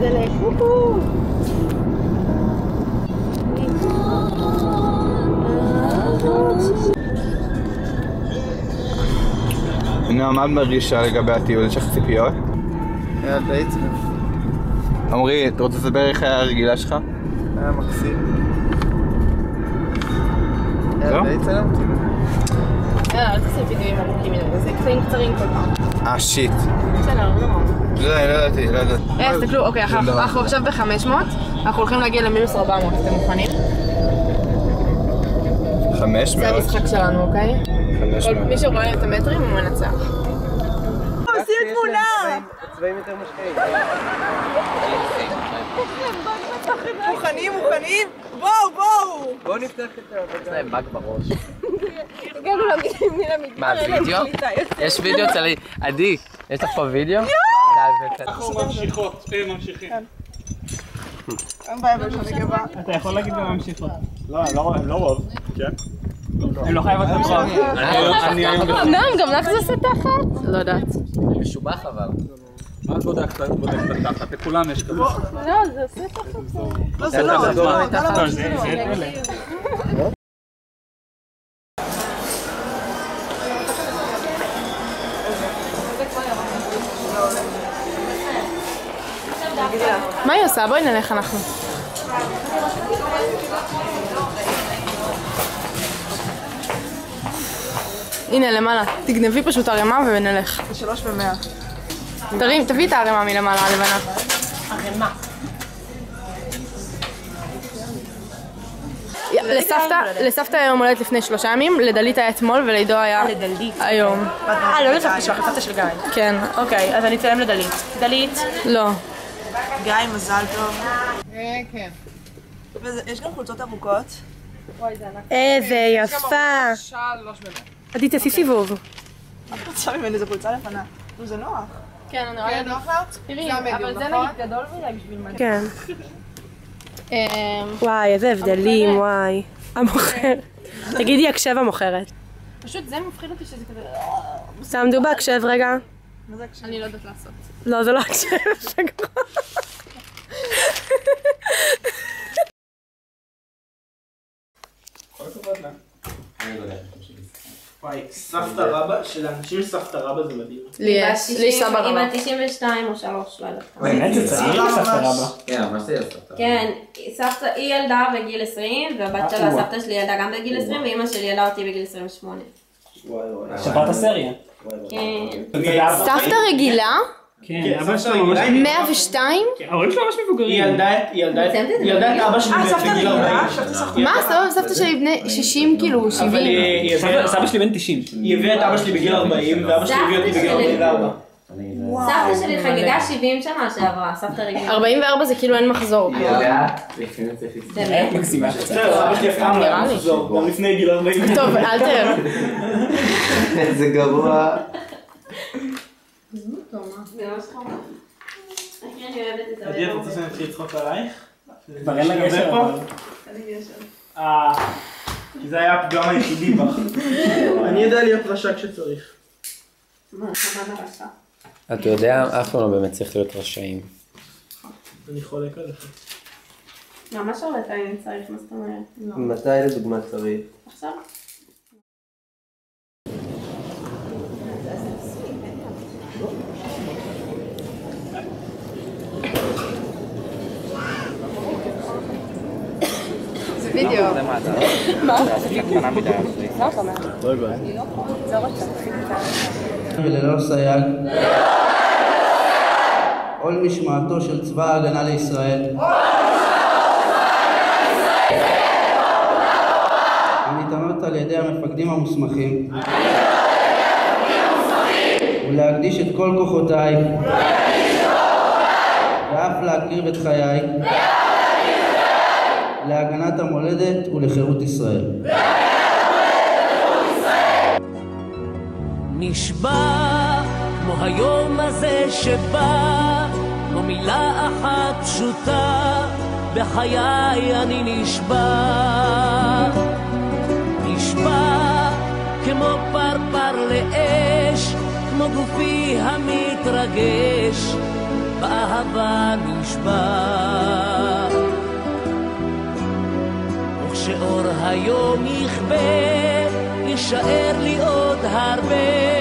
הדלק. נועה, מה את מרגישה לגבי הטיול? יש לך ציפיות? היה די צמח. עמרי, אתה רוצה לדבר איך היה הרגילה שלך? היה מקסים. היה די צלם אותי. אל תעשה וידאוים ארוכים מדי, זה קטעים קצרים כל פעם. שיט. בסדר, לא ידעתי. תסתכלו, אוקיי, אנחנו עכשיו ב-500, אנחנו הולכים להגיע למינוס 400, אתם מוכנים? 500? זה המשחק שלנו, אוקיי? 500. מי שרואה את המטרים הוא מנצח. עושים תמונה! הצבעים יותר משקעים. מוכנים? בואו נפתח את ה... יש להם באג בראש. הגענו למדבר. מה, וידאו? יש וידאו אצלי. עדי, יש לך פה וידאו? אנחנו ממשיכים. אין בעיה בשביל אתה יכול להגיד גם ממשיכות. לא, הם לא רוב. כן? הם לא חייבות למחוק. נעם, גם לך זה עושה תחת? לא יודעת. משובח אבל. מה את בודקת את התחת? לכולם יש כזה. לא, זה עושה תחת. לא, זה לא. זה אלה. מה היא עושה? בואי נלך אנחנו. הנה למעלה, תגנבי פשוט ערימה ונלך. זה 3,100. תביאי את הערימה מלמעלה הלבנה. ערימה. לסבתא היום הולדת לפני 3 ימים, לדלית היה אתמול ולעידו היה היום. לא לסבתא שלך, לסבתא של גיא. כן. אוקיי, אז אני אצלם לדלית. דלית. לא. גיא, מזל טוב. כן. יש גם חולצות ארוכות. איזה יפה. עדי תעשי סיבוב. את רוצה ממני איזה חולצה לפנה. זה נוח. כן, נראה לי נוח לך? תראי, אבל זה נגיד גדול מדי בשביל מה. כן. וואי, איזה הבדלים, וואי. המוכרת. תגידי הקשב המוכרת. פשוט זה מפחיד אותי שזה כזה... תעמדו בהקשב רגע. מה זה הקשב? אני לא יודעת לעשות. לא, זה לא הקשב. כל הכבוד לה. וואי, סבתא רבא, שלאנשים סבתא רבא זה מדהים. לי סבא רבא. עם 92 או 3, לא יודעת. באמת זה צעיר סבתא רבא. כן, ממש זה סבתא. כן, סבתא, היא ילדה בגיל 20, והבת של הסבתא שלי ילדה גם בגיל 20, ואמא שלי ילדה אותי בגיל 28. שבת הסריה. כן. סבתא רגילה? כן, אבא שלו ממש... 102? ההורים שלו ממש מבוגרים. היא ילדה את אבא שלי בגיל 40. מה? סבא וסבתא שלי בני 60 כאילו, 70. סבא שלי בן 90. היא הביאה את אבא שלי בגיל 40, ואבא שלי הביא אותי בגיל 44. סבתא שלי חגגה 70 שנה שעברה, סבתא רגילה. 44 זה כאילו אין מחזור. באמת? מקסימה. בסדר, אבא שלי אף פעם לא היה מחזור, גם לפני גיל 40. טוב, אל תראה. זה גרוע. זה ממש חמור. אני אוהבת את זה. עדי, את רוצה שאני אתחיל לצחוק עלייך? כבר אין לה גשר. כי זה היה הפגם היחידי בך. אני יודע להיות רשע כשצריך. מה רשע? אתה יודע, אף פעם לא באמת צריך להיות רשעים. אני חולק עליך. ממש הרבה פעמים צריך, מה זאת אומרת? מתי לדוגמה צריך? עכשיו? זה וידאו. וללא סייג עול משמעתו של צבא ההגנה לישראל הניתנות על ידי המפקדים המוסמכים ולהקדיש את כל כוחותיי ואף להקריב את חיי להגנת המולדת ולחירות ישראל. נשבע כמו היום הזה שבא, כמו מילה אחת פשוטה, בחיי אני נשבע. נשבע כמו פרפר לאש, כמו גופי המתרגש, באהבה אהבה נשבע. וכשאור היום יכבה, יישאר לי עוד הרבה